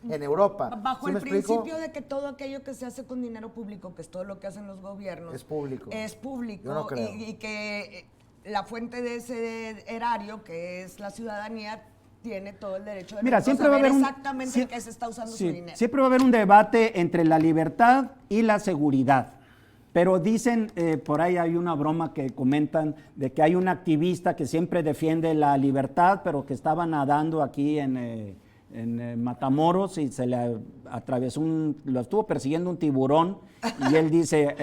en Europa? Bajo el principio de que todo aquello que se hace con dinero público, que es todo lo que hacen los gobiernos, es público. Yo no creo. Y que la fuente de ese erario, que es la ciudadanía, tiene todo el derecho de saber exactamente en qué se está usando su dinero. Siempre va a haber un debate entre la libertad y la seguridad. Pero dicen, por ahí hay una broma que comentan de que hay un activista que siempre defiende la libertad, pero que estaba nadando aquí en Matamoros y se le atravesó lo estuvo persiguiendo un tiburón y él dice,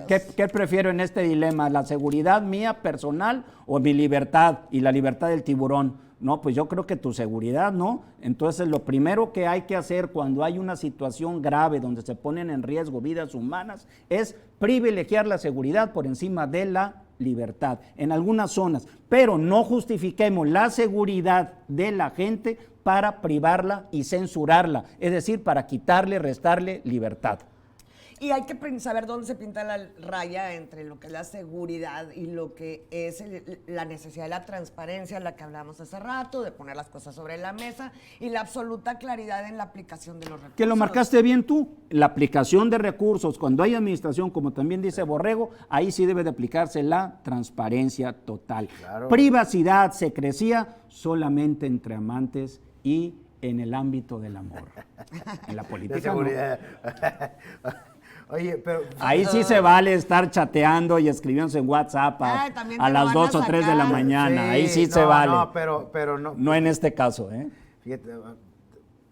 ¿qué prefiero en este dilema? ¿La seguridad mía personal o mi libertad y la libertad del tiburón? No, pues yo creo que tu seguridad, ¿no? Entonces lo primero que hay que hacer cuando hay una situación grave donde se ponen en riesgo vidas humanas es privilegiar la seguridad por encima de la libertad en algunas zonas, pero no justifiquemos la seguridad de la gente para privarla y censurarla, es decir, para quitarle, restarle libertad. Y hay que saber dónde se pinta la raya entre lo que es la seguridad y lo que es la necesidad de la transparencia, la que hablamos hace rato, de poner las cosas sobre la mesa y la absoluta claridad en la aplicación de los recursos. Que lo marcaste bien tú, la aplicación de recursos, cuando hay administración, como también dice Borrego, ahí sí debe de aplicarse la transparencia total. Claro. Privacidad, secrecía, solamente entre amantes y en el ámbito del amor. En la política, De seguridad. Oye, pero... Ahí sí se vale estar chateando y escribiéndose en WhatsApp a las 2 o 3 de la mañana. Sí, ahí sí se vale. No, pero no. No en este caso, ¿eh? Fíjate.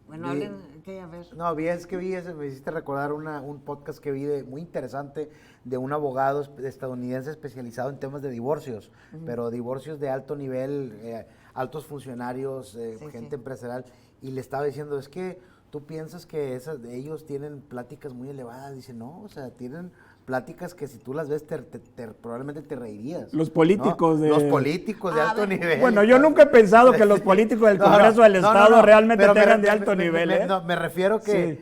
Bueno, hablen, ¿qué? A ver. No, me hiciste recordar un podcast que vi muy interesante de un abogado estadounidense especializado en temas de divorcios, pero divorcios de alto nivel, altos funcionarios, gente empresarial, y le estaba diciendo, es que tú piensas que ellos tienen pláticas muy elevadas. Dice, no, o sea, tienen pláticas que si tú las ves probablemente te reirías. Los políticos, ¿no? Los políticos de alto nivel. Bueno, yo nunca he pensado que los políticos del Congreso del Estado realmente tengan de alto nivel. No, me refiero que sí.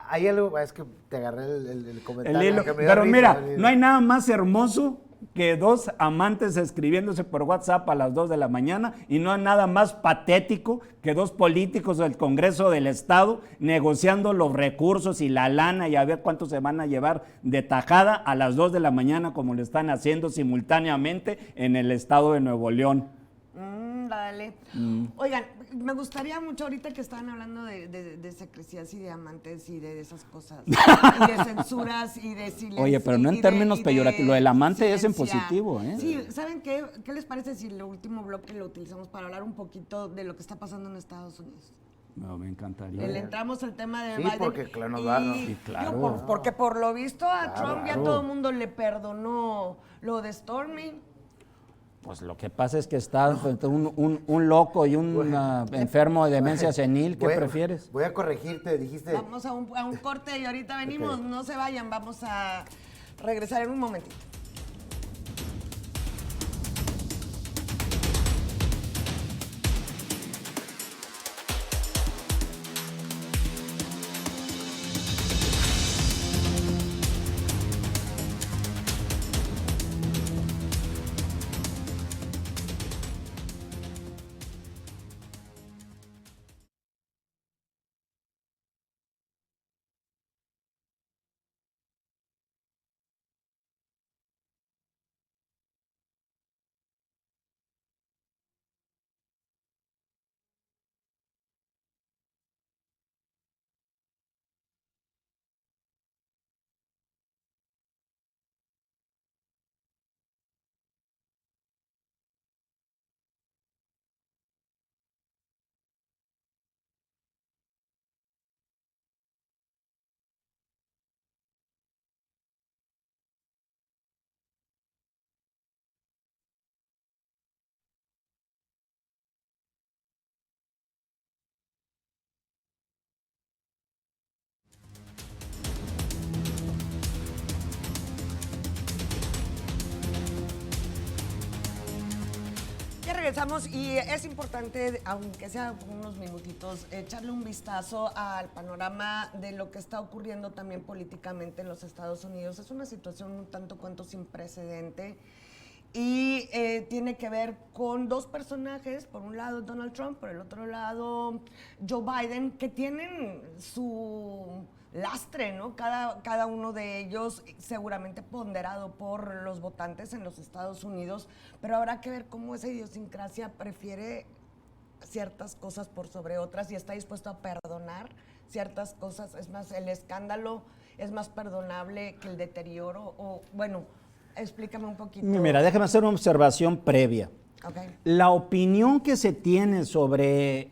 hay algo, es que te agarré el comentario. Pero mira, no hay nada más hermoso que dos amantes escribiéndose por WhatsApp a las 2 de la mañana, y no hay nada más patético que dos políticos del Congreso del Estado negociando los recursos y la lana y a ver cuánto se van a llevar de tajada a las 2 de la mañana, como lo están haciendo simultáneamente en el estado de Nuevo León. Dale. Oigan, me gustaría mucho ahorita que estaban hablando de secrecías y de amantes y de esas cosas, y de censuras y de silencio. Oye, pero no en términos peyorativos, lo del amante es en positivo, ¿eh? Sí, ¿saben qué? ¿Qué les parece si el último bloque lo utilizamos para hablar un poquito de lo que está pasando en Estados Unidos? No, me encantaría. Le entramos al tema de sí, Biden. Porque claro, nos va, ¿no? Sí, claro. Porque por lo visto a Trump ya claro. todo el mundo le perdonó lo de Stormy. Pues lo que pasa es que está un loco y un enfermo de demencia senil. ¿Qué prefieres? Voy a corregirte, dijiste... Vamos a un corte y ahorita venimos. Okay. No se vayan, vamos a regresar en un momentito. Regresamos y es importante, aunque sea unos minutitos, echarle un vistazo al panorama de lo que está ocurriendo también políticamente en los Estados Unidos. Es una situación un tanto cuanto sin precedente y tiene que ver con dos personajes, por un lado Donald Trump, por el otro lado Joe Biden, que tienen su lastre, ¿no? Cada uno de ellos seguramente ponderado por los votantes en los Estados Unidos, pero habrá que ver cómo esa idiosincrasia prefiere ciertas cosas por sobre otras y está dispuesto a perdonar ciertas cosas. Es más, el escándalo es más perdonable que el deterioro, o bueno, Explícame un poquito. Mira, déjame hacer una observación previa. Okay. La opinión que se tiene sobre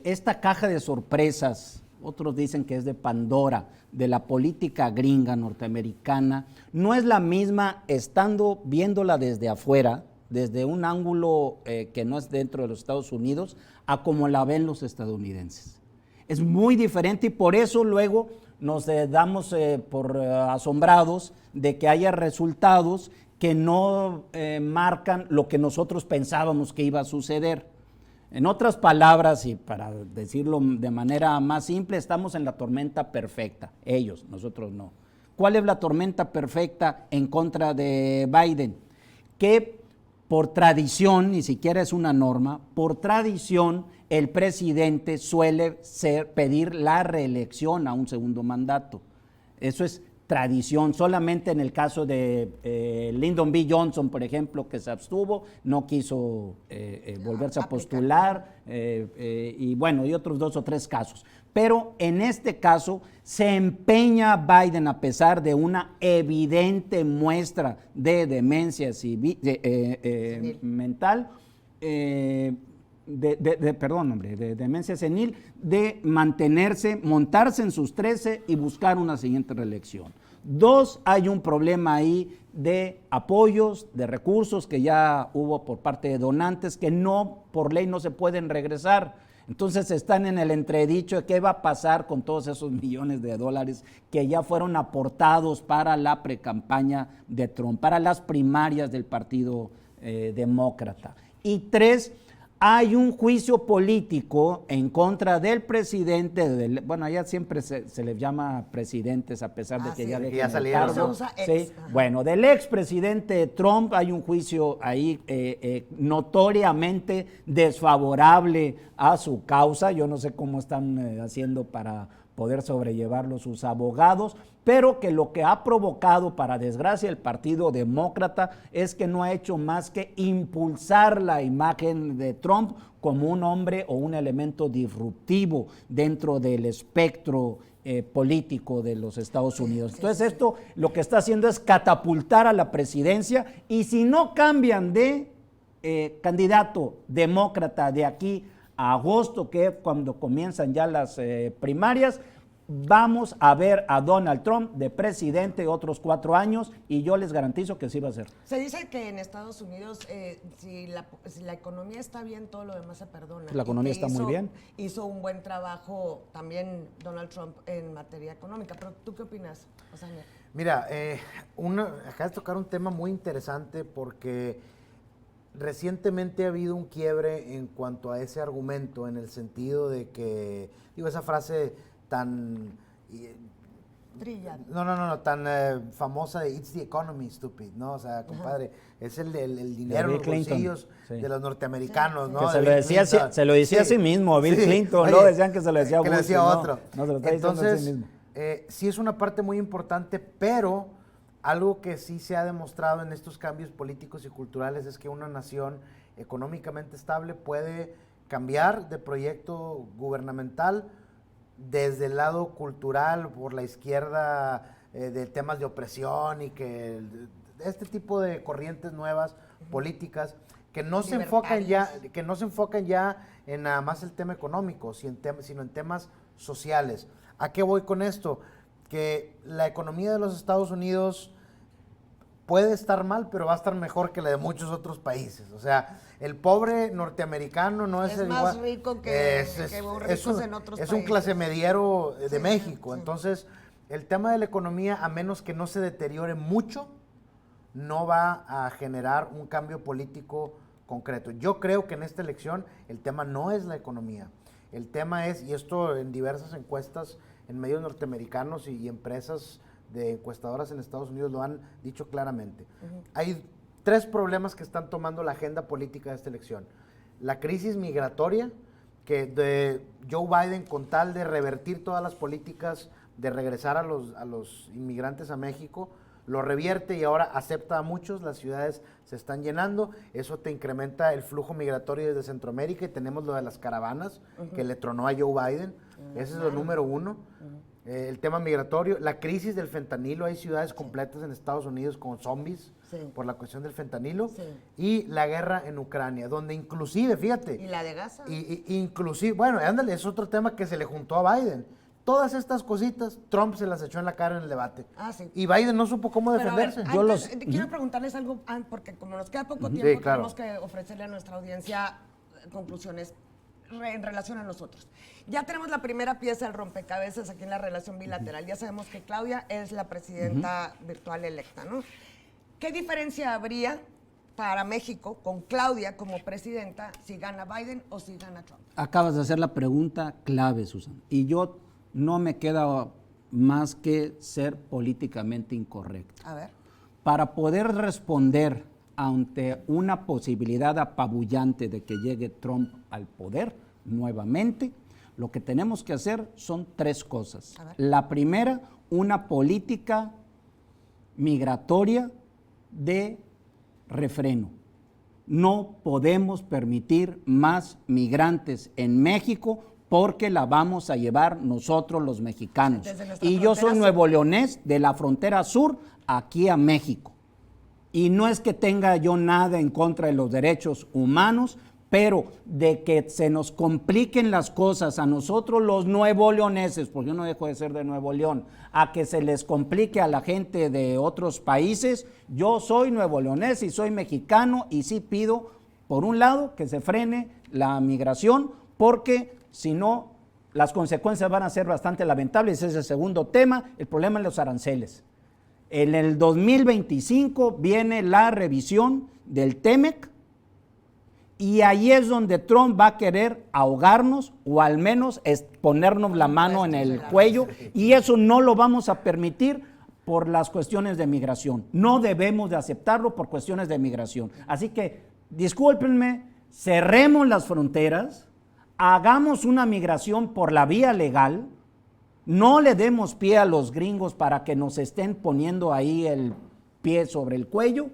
esta caja de sorpresas, otros dicen que es de Pandora, de la política gringa norteamericana, no es la misma estando viéndola desde afuera, desde un ángulo que no es dentro de los Estados Unidos, a como la ven los estadounidenses. Es muy diferente y por eso luego nos damos por asombrados de que haya resultados que no marcan lo que nosotros pensábamos que iba a suceder. En otras palabras, y para decirlo de manera más simple, estamos en la tormenta perfecta. Ellos, nosotros no. ¿Cuál es la tormenta perfecta en contra de Biden? Que por tradición, ni siquiera es una norma, por tradición el presidente suele pedir la reelección a un segundo mandato. Eso es tradición. Solamente en el caso de Lyndon B. Johnson, por ejemplo, que se abstuvo, no quiso volverse a postular, y bueno, y otros 2 o 3 casos. Pero en este caso se empeña Biden, a pesar de una evidente muestra de demencia mental, de demencia senil, de montarse en sus 13 y buscar una siguiente reelección. 2, hay un problema ahí de apoyos, de recursos que ya hubo por parte de donantes que no, por ley no se pueden regresar. Entonces están en el entredicho de qué va a pasar con todos esos millones de dólares que ya fueron aportados para la precampaña de Trump, para las primarias del Partido Demócrata. Y 3, hay un juicio político en contra del presidente, bueno, allá siempre se les llama presidentes a pesar de que sí, ya dejen ya el salieron, cargo. ¿no? Se usa ex. Sí. Bueno, del expresidente Trump hay un juicio ahí notoriamente desfavorable a su causa. Yo no sé cómo están haciendo para poder sobrellevarlo sus abogados, pero que lo que ha provocado, para desgracia, el Partido Demócrata es que no ha hecho más que impulsar la imagen de Trump como un hombre o un elemento disruptivo dentro del espectro político de los Estados Unidos. Entonces esto lo que está haciendo es catapultar a la presidencia, y si no cambian de candidato demócrata de aquí a agosto, que es cuando comienzan ya las primarias, vamos a ver a Donald Trump de presidente otros 4 años, y yo les garantizo que sí va a ser. Se dice que en Estados Unidos, si la economía está bien, todo lo demás se perdona. La economía está muy bien. Hizo un buen trabajo también Donald Trump en materia económica. Pero ¿tú qué opinas, Osaña? Mira, acabas de tocar un tema muy interesante porque recientemente ha habido un quiebre en cuanto a ese argumento, en el sentido de que, digo, esa frase tan tan famosa de "It's the economy, stupid", ¿no? O sea, compadre, es el dinero en los bolsillos de los norteamericanos, ¿no? Que se lo decía a sí mismo, Bill Clinton, no decían que se lo decía a Bush. Que le decía otro. No, se lo está diciendo a sí mismo. Sí es una parte muy importante, pero algo que sí se ha demostrado en estos cambios políticos y culturales es que una nación económicamente estable puede cambiar de proyecto gubernamental desde el lado cultural, por la izquierda, de temas de opresión y que este tipo de corrientes nuevas políticas que no se enfocan ya en nada más el tema económico, sino en temas sociales. ¿A qué voy con esto? Que la economía de los Estados Unidos puede estar mal, pero va a estar mejor que la de muchos otros países. O sea, el pobre norteamericano no es el más rico que ricos en otros países. Es un clase mediero de México. Sí. Entonces, el tema de la economía, a menos que no se deteriore mucho, no va a generar un cambio político concreto. Yo creo que en esta elección el tema no es la economía. El tema es, y esto en diversas encuestas en medios norteamericanos y empresas de encuestadoras en Estados Unidos lo han dicho claramente. Hay 3 problemas que están tomando la agenda política de esta elección. La crisis migratoria, que de Joe Biden, con tal de revertir todas las políticas de regresar a los inmigrantes a México, lo revierte y ahora acepta a muchos, las ciudades se están llenando, eso te incrementa el flujo migratorio desde Centroamérica, y tenemos lo de las caravanas, que le tronó a Joe Biden, ese es lo número 1. El tema migratorio, la crisis del fentanilo, hay ciudades completas en Estados Unidos con zombies por la cuestión del fentanilo, y la guerra en Ucrania, donde inclusive, fíjate. ¿Y la de Gaza? Inclusive, bueno, ándale, es otro tema que se le juntó a Biden. Todas estas cositas, Trump se las echó en la cara en el debate. Sí. Y Biden no supo cómo defenderse. Pero a ver, quiero preguntarles algo, porque como nos queda poco tiempo, claro, tenemos que ofrecerle a nuestra audiencia conclusiones en relación a nosotros. Ya tenemos la primera pieza del rompecabezas aquí en la relación bilateral. Ya sabemos que Claudia es la presidenta virtual electa, ¿no? ¿Qué diferencia habría para México con Claudia como presidenta si gana Biden o si gana Trump? Acabas de hacer la pregunta clave, Susan, y yo no me queda más que ser políticamente incorrecto. A ver. Para poder responder ante una posibilidad apabullante de que llegue Trump al poder nuevamente, lo que tenemos que hacer son 3 cosas. La primera, una política migratoria de refreno. No podemos permitir más migrantes en México porque la vamos a llevar nosotros los mexicanos. Y yo soy nuevoleonés de la frontera sur aquí a México. Y no es que tenga yo nada en contra de los derechos humanos, pero de que se nos compliquen las cosas a nosotros los nuevoleoneses, porque yo no dejo de ser de Nuevo León, a que se les complique a la gente de otros países, yo soy nuevoleonés y soy mexicano y sí pido, por un lado, que se frene la migración, porque si no, las consecuencias van a ser bastante lamentables. Ese es el segundo tema, el problema de los aranceles. En el 2025 viene la revisión del TEMEC y ahí es donde Trump va a querer ahogarnos o al menos ponernos la mano en el cuello, y eso no lo vamos a permitir por las cuestiones de migración. No debemos de aceptarlo por cuestiones de migración. Así que, discúlpenme, cerremos las fronteras, hagamos una migración por la vía legal, no le demos pie a los gringos para que nos estén poniendo ahí el pie sobre el cuello.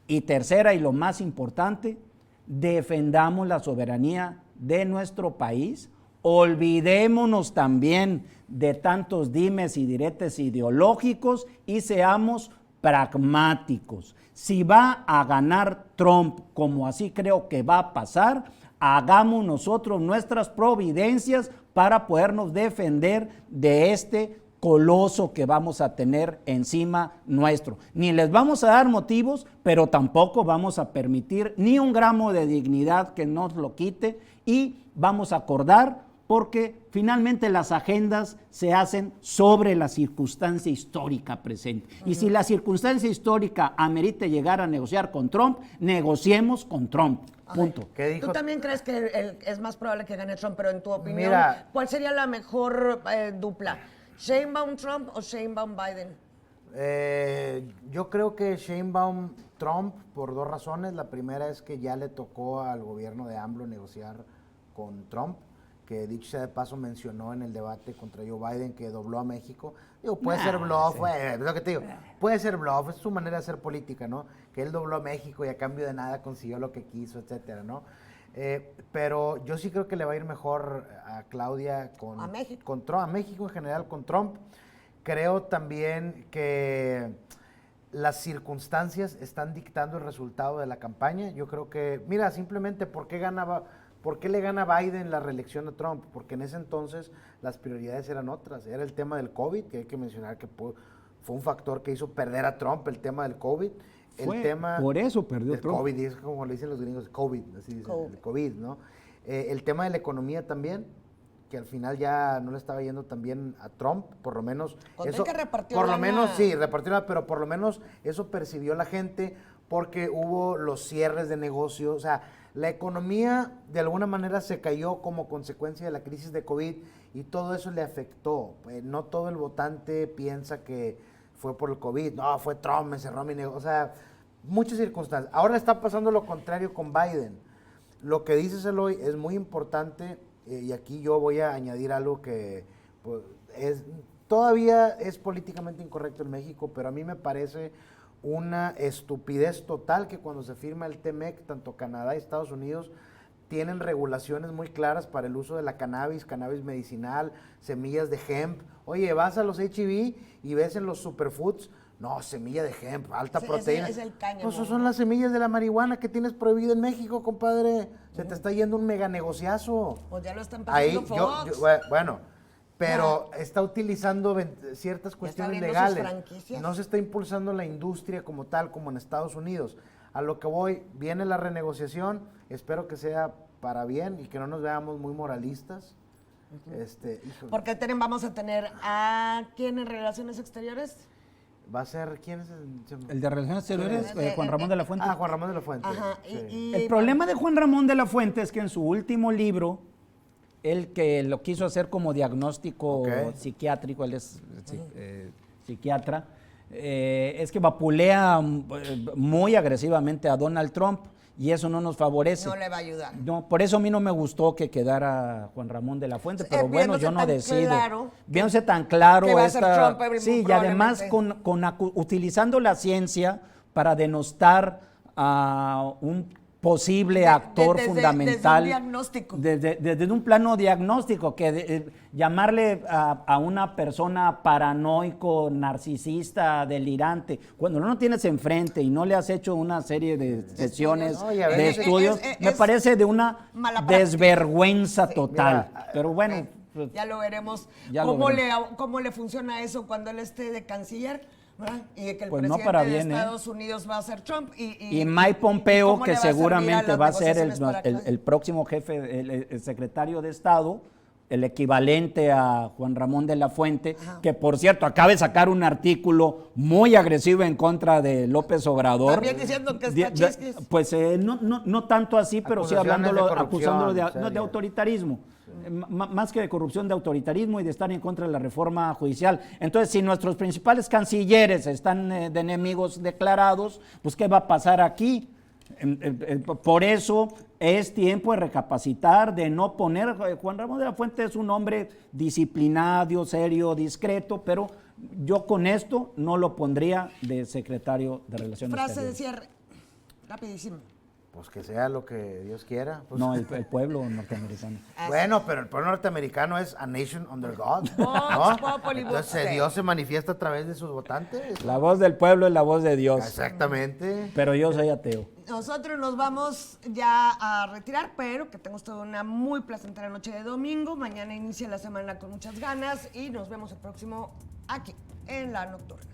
Y tercera y lo más importante, defendamos la soberanía de nuestro país, olvidémonos también de tantos dimes y diretes ideológicos y seamos pragmáticos. Si va a ganar Trump, como así creo que va a pasar, hagamos nosotros nuestras providencias para podernos defender de este coloso que vamos a tener encima nuestro. Ni les vamos a dar motivos, pero tampoco vamos a permitir ni un gramo de dignidad que nos lo quite, y vamos a acordar porque finalmente las agendas se hacen sobre la circunstancia histórica presente. Y si la circunstancia histórica amerite llegar a negociar con Trump, negociemos con Trump. Punto. ¿Tú también crees que es más probable que gane Trump, pero en tu opinión, ¿cuál sería la mejor dupla? ¿Sheinbaum Trump o Sheinbaum Biden? Yo creo que Sheinbaum Trump por 2 razones. La primera es que ya le tocó al gobierno de AMLO negociar con Trump, que dicho sea de paso mencionó en el debate contra Joe Biden que dobló a México. Digo, puede ser bluff, es lo que te digo, puede ser bluff, es su manera de hacer política, ¿no? Que él dobló a México y a cambio de nada consiguió lo que quiso, etcétera, ¿no? Pero yo sí creo que le va a ir mejor a Claudia ¿A México? con Trump, a México en general con Trump. Creo también que las circunstancias están dictando el resultado de la campaña. Yo creo que, mira, simplemente ¿por qué le gana Biden la reelección a Trump? Porque en ese entonces las prioridades eran otras. Era el tema del COVID, que hay que mencionar que fue un factor que hizo perder a Trump, el tema del COVID. Por eso perdió Trump. COVID, es como le dicen los gringos, COVID, así dicen, el COVID, ¿no? El tema de la economía también, que al final ya no le estaba yendo tan bien a Trump, por lo menos eso, que repartió por lo lana. menos sí, repartió, pero por lo menos eso percibió la gente, porque hubo los cierres de negocios, o sea, la economía de alguna manera se cayó como consecuencia de la crisis de COVID y todo eso le afectó. No todo el votante piensa que fue por el COVID, no, fue Trump, me cerró mi negocio, o sea, muchas circunstancias. Ahora está pasando lo contrario con Biden. Lo que dices, Eloy, es muy importante, y aquí yo voy a añadir algo que pues, todavía es políticamente incorrecto en México, pero a mí me parece una estupidez total que cuando se firma el TEMEC, tanto Canadá y Estados Unidos tienen regulaciones muy claras para el uso de la cannabis medicinal, semillas de hemp. Oye, vas a los H-E-B y ves en los superfoods, no, semilla de hemp, alta Sí, proteína. es el cáñamo, Pues esas ¿no? son las semillas de la marihuana que tienes prohibida en México, compadre. Se te está yendo un mega negociazo. Pues ya lo están Ahí, pasando Fox. bueno, pero está utilizando ciertas cuestiones abriendo sus legales. franquicias. No se está impulsando la industria como tal, como en Estados Unidos. A lo que voy, viene la renegociación, espero que sea para bien y que no nos veamos muy moralistas. Híjole, Porque vamos a tener a quién en Relaciones Exteriores. va a ser, ¿quién es? El de Relaciones Exteriores, Juan Ramón de la Fuente. Juan Ramón de la Fuente. Ajá, sí. El problema de Juan Ramón de la Fuente es que en su último libro, él que lo quiso hacer como diagnóstico psiquiátrico, él es psiquiatra, es que vapulea muy agresivamente a Donald Trump y eso no nos favorece. No le va a ayudar. No, por eso a mí no me gustó que quedara Juan Ramón de la Fuente, pero bueno, yo no decido. Viéndose tan claro que va a ser Trump, sí, y además utilizando la ciencia para denostar a un posible actor fundamental. Desde un diagnóstico. Desde un plano diagnóstico, que llamarle a una persona paranoico, narcisista, delirante, cuando no lo tienes enfrente y no le has hecho una serie de sesiones, de estudios, me parece de una desvergüenza total. Mira, pero bueno. Ya lo veremos. Ya lo veremos. ¿Cómo le funciona eso cuando él esté de canciller? ¿Verdad? Y que el Pues no presidente para de bien, Estados Unidos va a ser Trump. Y Mike Pompeo, ¿cómo le que va a servir a seguramente las va a ser negociaciones para acá? el próximo jefe, el secretario de Estado, el equivalente a Juan Ramón de la Fuente, que por cierto acaba de sacar un artículo muy agresivo en contra de López Obrador. También diciendo que está chisquis. Pues no tanto así, pero sí acusándolo de autoritarismo. Más que de corrupción, de autoritarismo y de estar en contra de la reforma judicial. Entonces, si nuestros principales cancilleres están de enemigos declarados, pues ¿qué va a pasar aquí? Por eso es tiempo de recapacitar, de no poner. Juan Ramón de la Fuente es un hombre disciplinado, serio, discreto, pero yo con esto no lo pondría de secretario de Relaciones Frase de Exteriores. cierre, rapidísimo. Pues que sea lo que Dios quiera. Pues. No, el pueblo norteamericano. Bueno, pero el pueblo norteamericano es a nation under God, Vox ¿no? populi, Entonces vox Dios se manifiesta a través de sus votantes. La voz del pueblo es la voz de Dios. Exactamente. Pero yo soy ateo. Nosotros nos vamos ya a retirar, pero que tengas toda una muy placentera noche de domingo. Mañana inicia la semana con muchas ganas y nos vemos el próximo aquí, en La Nocturna.